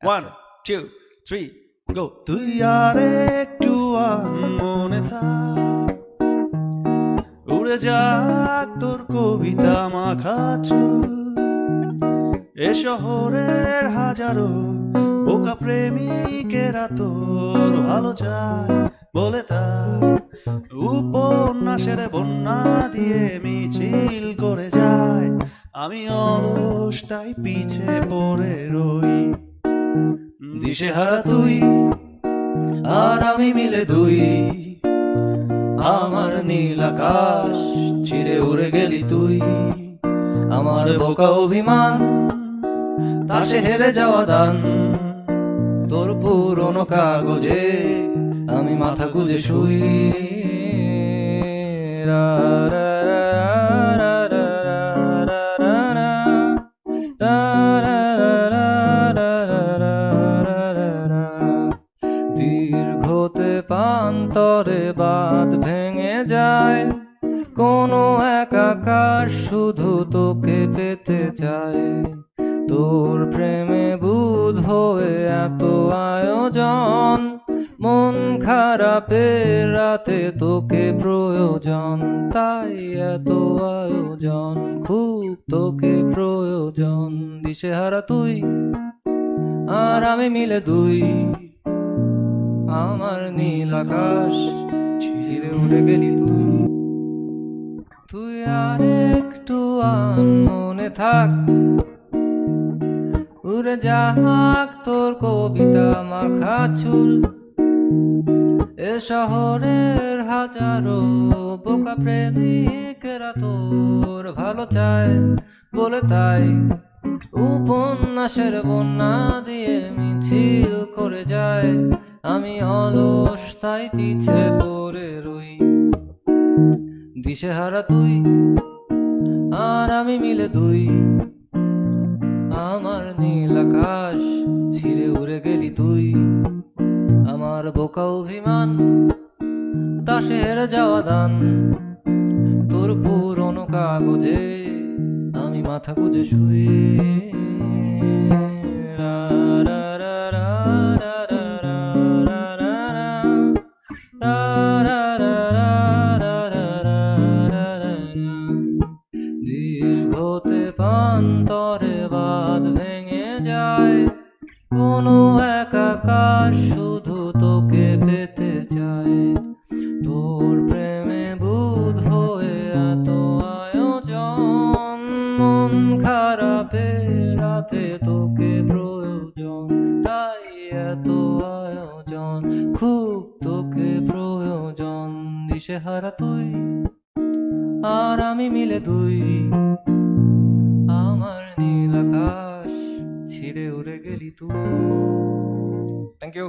1 2 3 গো। তুই আর একটু মনে থাক, উড়ে যাক তোর কবিতা মাখা চুল। এ শহরের হাজারো বোকা প্রেমিকেরা তোর ভালো চায় বলে তাই উপন্যাসের বন্যা দিয়ে মিছিল করে যায়। আমি অলস তাই পিছে পড়ে রই। দিশেহারা তুই আর আমি মিলে দুই, আমার নীল আকাশ ছিঁড়ে উড়ে গেলি তুই। আমার বোকা অভিমান তাসে হেরে যাওয়া দান, তোর পুরনো কাগজে আমি মাথা গুঁজে শুই। রা রা রা রা রা রা রা রা রা রা রা রা রা রা। দীর্ঘতে পান্তরে বাঁধ ভেঙে যায়, কোনো এক আকাশ শুধু তোকে পেতে চায়। তোর প্রেমে বুধ হয়ে এত আয়োজন, মন খারাপের রাতে তোকে প্রয়োজন। তাই এত আয়োজন, খুব তোকে প্রয়োজন। দিশেহারা তুই আর আমি মিলে দুই, আমার নীল আকাশ ছিঁড়ে উড়ে গেলি তুই। তুই আর একটু মনে থাক, উড়ে যাক তোর কবিতা মাখা চুল। এ শহরের হাজারো বোকা প্রেমিকেরা তোর ভালো চায় বলে তাই উপন্যাসের বন্যা দিয়ে মিছিল করে যায়। আমি অলস তাই পিছে পড়ে রই। দিশেহারা তুই আর আমি মিলে দুই, আমার নীল আকাশ ছিঁড়ে উড়ে গেলি তুই। আমার বোকা অভিমান তাসে হেরে যাওয়া দান, তোর পুরনো কাগজে আমি মাথা গুঁজে শুই। রা রা রা রা রা রা রা রা রা রা রা রা রা রা রা রা। দীর্ঘতে পান্তরে বাঁধ ভেঙে যায়, কোনো এক আকাশ শুধু তোকে পেতে চায়। তোর প্রেমে বুধ হয়ে এত আয়োজন, মন খারাপে রাতে তোকে প্রয়োজন। তাই এত আয়োজন, খুব তোকে প্রয়োজন। দিশেহারা তুই আর আমি মিলে দুই, আমার নীল আকাশ ছিঁড়ে উড়ে গেলি তুই। Thank you.